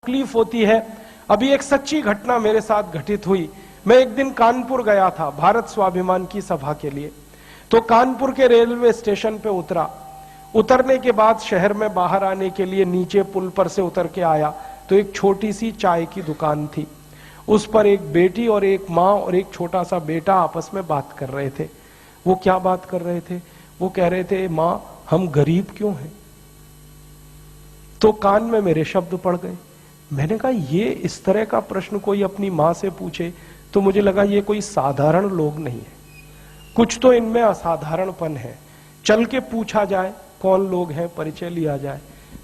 तकलीफ होती है। अभी एक सच्ची घटना मेरे साथ घटित हुई। मैं एक दिन कानपुर गया था भारत स्वाभिमान की सभा के लिए। तो कानपुर के रेलवे स्टेशन पे उतरा। उतरने के बाद शहर में बाहर आने के लिए नीचे पुल पर से उतर के आया तो एक छोटी सी चाय की दुकान थी। उस पर एक बेटी और एक माँ और एक छोटा सा बेटा आपस में बात कर रहे थे। वो क्या बात कर रहे थे? वो कह रहे थे, माँ हम गरीब क्यों हैं? तो कान में मेरे शब्द पड़ गए। मैंने कहा ये इस तरह का प्रश्न कोई अपनी माँ से पूछे तो मुझे लगा ये कोई साधारण लोग नहीं है, कुछ तो इनमें असाधारणपन है। चल के पूछा जाए कौन लोग हैं, परिचय लिया जाए।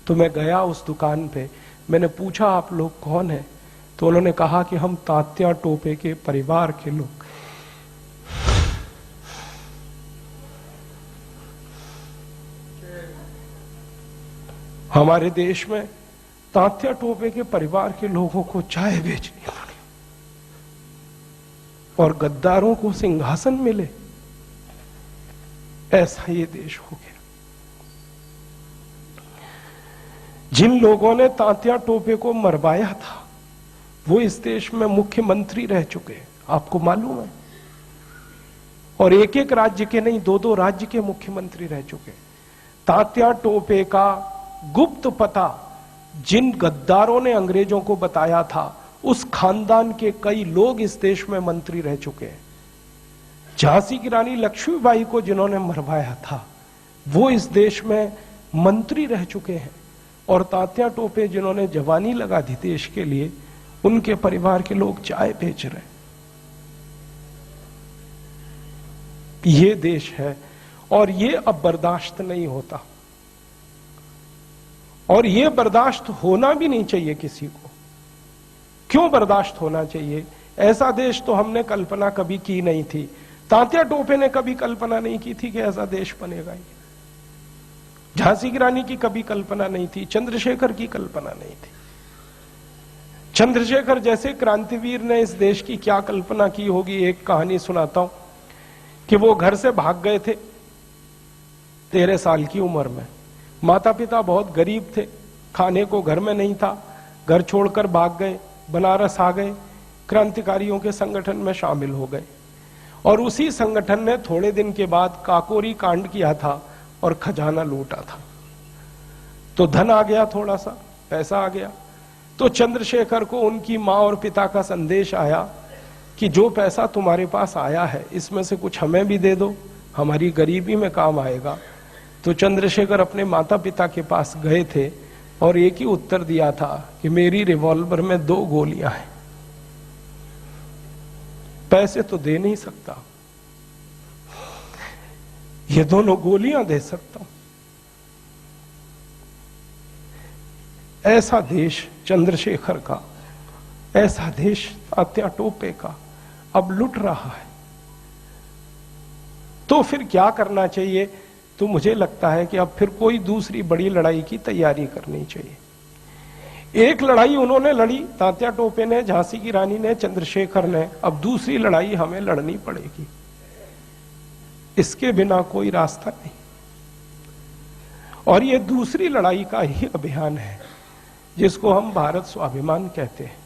तो मैं गया उस दुकान पे, मैंने पूछा आप लोग कौन हैं? तो उन्होंने कहा कि हम तात्या टोपे के परिवार के लोग। हमारे देश में तात्या टोपे के परिवार के लोगों को चाय बेचनी पड़ी और गद्दारों को सिंहासन मिले, ऐसा ये देश हो गया। जिन लोगों ने तात्या टोपे को मरवाया था वो इस देश में मुख्यमंत्री रह चुके हैं, आपको मालूम है। और एक एक राज्य के नहीं, दो दो राज्य के मुख्यमंत्री रह चुके। तात्या टोपे का गुप्त पता जिन गद्दारों ने अंग्रेजों को बताया था, उस खानदान के कई लोग इस देश में मंत्री रह चुके हैं। झांसी की रानी लक्ष्मीबाई को जिन्होंने मरवाया था वो इस देश में मंत्री रह चुके हैं। और तात्या टोपे जिन्होंने जवानी लगा दी देश के लिए, उनके परिवार के लोग चाय बेच रहे हैं। ये देश है और ये अब बर्दाश्त नहीं होता, और ये बर्दाश्त होना भी नहीं चाहिए किसी को। क्यों बर्दाश्त होना चाहिए? ऐसा देश तो हमने कल्पना कभी की नहीं थी। तात्या टोपे ने कभी कल्पना नहीं की थी कि ऐसा देश बनेगा। ये झांसी की रानी की कभी कल्पना नहीं थी, चंद्रशेखर की कल्पना नहीं थी। चंद्रशेखर जैसे क्रांतिवीर ने इस देश की क्या कल्पना की होगी। एक कहानी सुनाता हूं कि वो घर से भाग गए थे 13 साल की उम्र में। माता पिता बहुत गरीब थे, खाने को घर में नहीं था, घर छोड़कर भाग गए, बनारस आ गए, क्रांतिकारियों के संगठन में शामिल हो गए। और उसी संगठन ने थोड़े दिन के बाद काकोरी कांड किया था और खजाना लूटा था। तो धन आ गया, थोड़ा सा पैसा आ गया। तो चंद्रशेखर को उनकी मां और पिता का संदेश आया कि जो पैसा तुम्हारे पास आया है इसमें से कुछ हमें भी दे दो, हमारी गरीबी में काम आएगा। तो चंद्रशेखर अपने माता पिता के पास गए थे और एक ही उत्तर दिया था कि मेरी रिवॉल्वर में 2 गोलियां हैं, पैसे तो दे नहीं सकता, ये दोनों गोलियां दे सकता हूं। ऐसा देश चंद्रशेखर का, ऐसा देश तात्या टोपे का अब लुट रहा है। तो फिर क्या करना चाहिए? तो मुझे लगता है कि अब फिर कोई दूसरी बड़ी लड़ाई की तैयारी करनी चाहिए। एक लड़ाई उन्होंने लड़ी, तात्या टोपे ने, झांसी की रानी ने, चंद्रशेखर ने, अब दूसरी लड़ाई हमें लड़नी पड़ेगी। इसके बिना कोई रास्ता नहीं। और ये दूसरी लड़ाई का ही अभियान है जिसको हम भारत स्वाभिमान कहते हैं।